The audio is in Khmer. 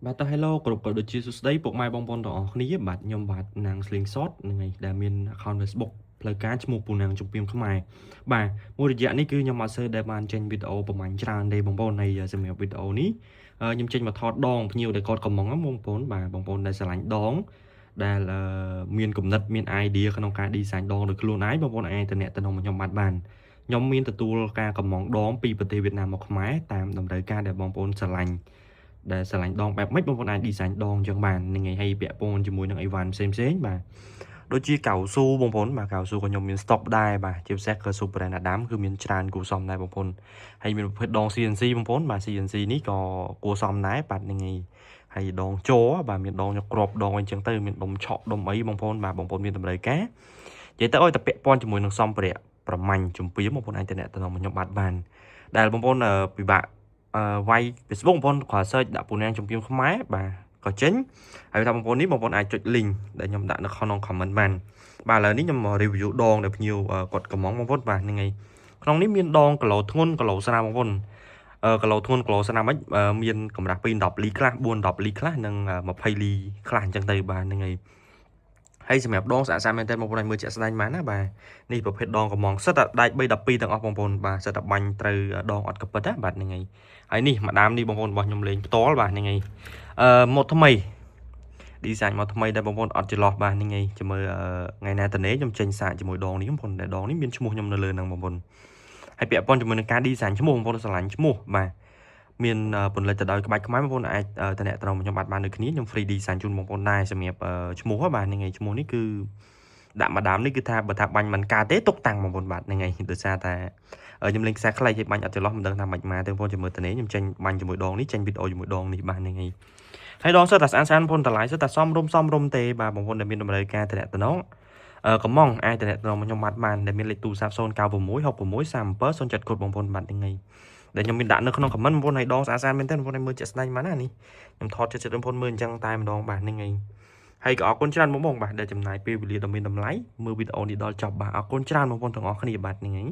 បាទតើ Hello គ្រប់ក៏ដូចជាសួស្តីពុកម៉ែបងប្អូនទាំងអស់គ្នាបាទខ្ញុំបាទណាង Slingshot ហ្នឹងហើយដែលមាន account Facebook ផ្លូវការឈ្មោះពូណាងជំពាមខ្មែរបាទមួយរយៈនេះគឺខ្ញុំអត់សូវដែលបានចេញវីដេអូប្រហែលច្រើនទេបងប្អូនហើយសម្រាប់វីដេអូនេះខ្ញុំចេញមកថតដងភ្ញៀវដែលគាត់កំងបងប្អូនបាទបងប្អូនដែលស្រឡាញ់ដងដែលមានគំនិតមាន idea ក្នុងការ design ដងដោយខ្លួនឯងបងប្អូនអាចទៅអ្នកទៅនឹងខ្ញុំបានខ្ញុំមានទទួលការកំងដងពីប្រទេសវៀតណាមមកខ្មែរតាមតម្រូវការដែលបងប្អូនស្រឡាញ់ដងបែបម៉េចបងប្អូនអាច design ដងចឹងបាននឹងហើយពាក់ព័ន្ធជាមួយនឹងអីវ៉ាន់ផ្សេងបាទដូចជាកៅស៊ូបងប្អូនបាទកៅស៊ូក៏ខ្ញុំមាន stock ដែរបាទជាពិសេសគឺ Super Brand Adam គឺមានច្រើនគួរសមដែរបងប្អូនហើយមានប្រភេទដង CNC បងប្អូនបាទ CNC នេះក៏គួរសមដែរបាទនឹងហើយដងជោបាទមានដងញក្របដងអីចឹងទៅមានដុំឆក់ដុំអីបងប្អូនបាទបងប្អូនមានតម្រូវការនិយាយទៅឲ្យតែពាក់ព័ន្ធជាមួយនឹងសម្ភារៈប្រមាញ់ជំពាមបងប្អូនអាចទៅអ្នកទៅនឹងខ្ញុំបានដែលបងប្អូនពិបាកវាយ Facebook បងប្អូនគ្រាន់ search ដាក់ពូណាងជំពាមខ្មែរបាទក៏ចេញហើយថាបងប្អូននេះបងប្អូនអាចចុច link ដែលខ្ញុំដាក់នៅក្នុង comment បានបាទឥឡូវនេះខ្ញុំមក review ដងដែលភ្ញៀវគាត់កំងបងប្អូនបាទហ្នឹងហើយក្នុងនេះមានដងគីឡូធ្ងន់គីឡូស្រាលបងប្អូនគីឡូធ្ងន់គីឡូស្រាលមិនមានកម្រាស់ពី10លីខ្លះ4 10លីខ្លះនិង20លីខ្លះអញ្ចឹងទៅបាទហ្នឹងហើយសម្រាប់ដងស្អាតមែនតើបងប្អូនឲ្យមើលជាក់ស្ដែងបានណាបាទនេះប្រភេទដងកំងសិតតែដាច់3 12ទាំងអស់បងប្អូនបាទសិតតែបាញ់ត្រូវដងអត់កពិតណាបាទហ្នឹងហើយនេះម្ដាមនេះបងប្អូនរបស់ខ្ញុំលេងផ្ទាល់បាទហ្នឹងមកថ្មី design មកថ្មីដែលបងប្អូនអត់ច្រឡោះបាទហ្នឹងជាមួយថ្ងៃណាតនេខ្ញុំចេញសាកជាមួយដងនេះបងប្អូនដែលដងនេះមានឈ្មោះខ្ញុំនៅលើហ្នឹងបងប្អូនហើយពាក់ព័ន្ធជាមួយនឹងការ design ឈ្មោះបងប្អូនស្រឡាញ់ឈ្មោះបាទមានពន្លិចទៅដោយក្បាច់ខ្មែរបងប្អូនអាចតំណែងខ្ញុំបាននៅគ្នាខ្ញុំ free design ជូនបងប្អូនដែរសម្រាប់ឈ្មោះបាទហ្នឹងឈ្មោះនេះគឺដាក់ម្ដាមនេះគឺថាបើថាបាញ់មិនកើតទេទុកតាំងបងប្អូនបាទហ្នឹងដោយសារតែខ្ញុំលេងខ្សែខ្លីហើយបាញ់អត់ច្រឡោះមិនដឹងថាមិនមកទេបងប្អូនជាមួយតនេខ្ញុំចេញបាញ់ជាមួយដងនេះចេញវីដេអូជាមួយដងនេះបាទហ្នឹងហើយដងសិតតែស្អាតបងប្អូនតម្លៃសិតតែសមរម្យទេបាទបងប្អូនដែលមានតម្រូវការតំណែងកំងអាចតំណែងខ្ញុំបានដែលមានលេខទូរស័ព្ទ096 66 37 07 កូដបងប្អូនបាទហ្នឹងដែលខ្ញុំមានដាក់នៅក្នុង comment បងប្អូនឲ្យដងស្អាតមែនទេបងប្អូនឲ្យមើលជាក់ស្ដែងបានណានេះខ្ញុំថតចិត្តបងប្អូនមើលអញ្ចឹងតែម្ដងបាទហ្នឹងហើយក៏អរគុណច្រើនបងប្អូនបាទដែលចំណាយពេលវេលាដ៏មានតម្លៃមើលវីដេអូនេះដល់ចប់បាទអរគុណច្រើនបងប្អូនទាំងអស់គ្នាបាទហ្នឹង